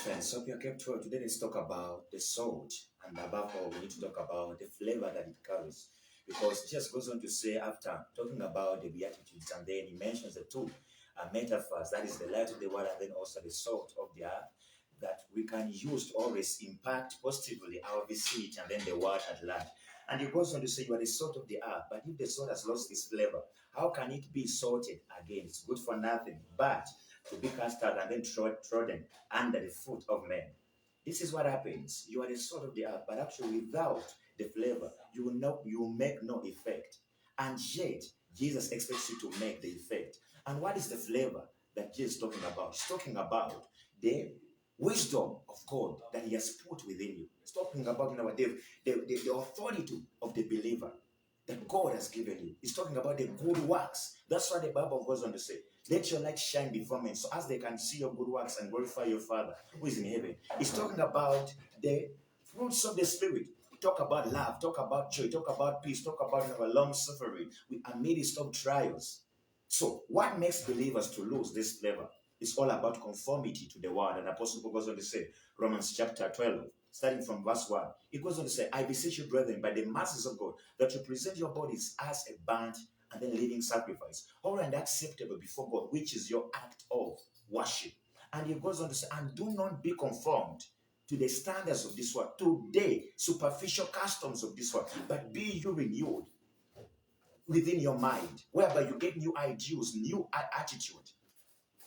friends, hope you are kept well. Today let's talk about the salt, and above all, we need to talk about the flavor that it carries. Because Jesus goes on to say, after talking about the Beatitudes, and then he mentions the two metaphors, that is the light of the world and then also the salt of the earth, that we can use to always impact positively our vicinity and then the world at large. And he goes on to say, you are the salt of the earth, but if the salt has lost its flavor, how can it be salted again? It's good for nothing, but to be cast out and then trodden under the foot of men. This is what happens. You are the salt of the earth, but actually without the flavor, you will make no effect. And yet, Jesus expects you to make the effect. And what is the flavor that Jesus is talking about? He's talking about the wisdom of God that He has put within you. He's talking about the authority of the believer that God has given you. He's talking about the good works. That's what the Bible goes on to say. Let your light shine before men, so as they can see your good works and glorify your Father who is in heaven. He's talking about the fruits of the Spirit. Talk about love, talk about joy, talk about peace, talk about long suffering amidst of trials. So, what makes believers to lose this flavor? It's all about conformity to the word. And Apostle Paul goes on to say, Romans chapter 12, starting from verse 1, it goes on to say, I beseech you, brethren, by the mercies of God, that you present your bodies as a burnt and then living sacrifice, holy and acceptable before God, which is your act of worship. And he goes on to say, and do not be conformed to the standards of this world, today, superficial customs of this world, but be you renewed within your mind, whereby you get new ideas, new attitude.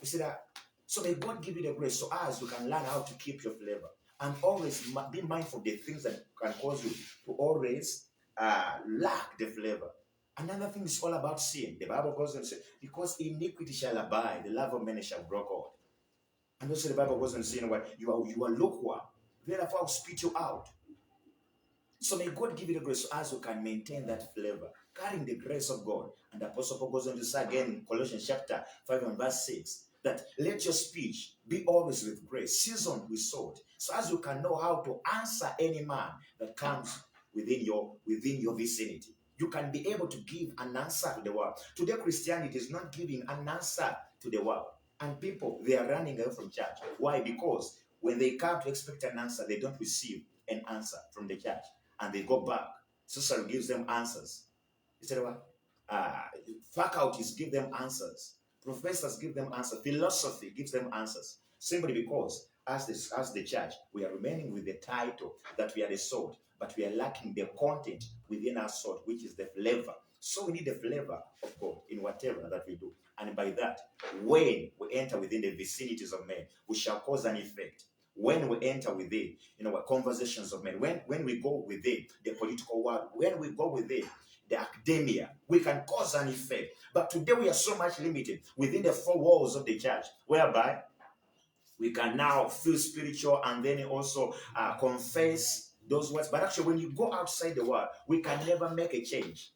You see that? So may God give you the grace so as you can learn how to keep your flavor. And always be mindful of the things that can cause you to always lack the flavor. Another thing is all about sin. The Bible goes on to say, because iniquity shall abide, the love of many shall grow cold. And also the Bible goes on to say, you are lukewarm. Therefore I'll spit you out. So may God give you the grace so as you can maintain that flavor, carrying the grace of God. And the Apostle Paul goes on to say again in Colossians chapter 5 and verse 6, that let your speech be always with grace, seasoned with salt, so as you can know how to answer any man that comes within your vicinity. You can be able to give an answer to the world. Today, Christianity is not giving an answer to the world. And people, they are running away from church. Why? Because when they come to expect an answer, they don't receive an answer from the church. And they go back. Society gives them answers. Instead of faculties give them answers. Professors give them answers. Philosophy gives them answers. Simply because as the church, we are remaining with the title that we are the salt, but we are lacking the content within our salt, which is the flavor. So we need the flavor of God in whatever that we do. And by that, when we enter within the vicinities of men, we shall cause an effect. When we enter within, conversations of men, when we go within the political world, when we go within the academia, we can cause an effect. But today we are so much limited within the four walls of the church, whereby we can now feel spiritual and then also confess those words. But actually, when you go outside the world, we can never make a change.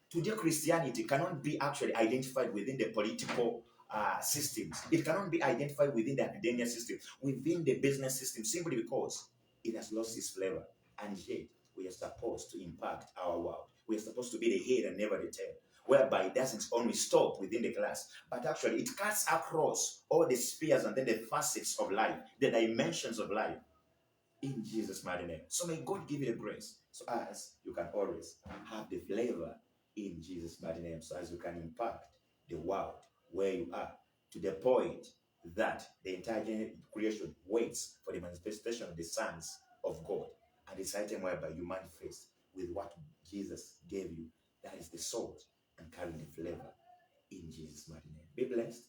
Today, Christianity cannot be actually identified within the political systems. It cannot be identified within the academia system, within the business system, simply because it has lost its flavor. And yet, we are supposed to impact our world. We are supposed to be the head and never the tail, whereby it doesn't only stop within the class, but actually it cuts across all the spheres and then the facets of life, the dimensions of life, in Jesus' mighty name. So may God give you the grace so as you can always have the flavor in Jesus' mighty name, so as you can impact the world where you are, to the point that the entire creation waits for the manifestation of the sons of God. And it's a time whereby you manifest with what Jesus gave you. That is the salt and carrying the flavor in Jesus' mighty name. Be blessed.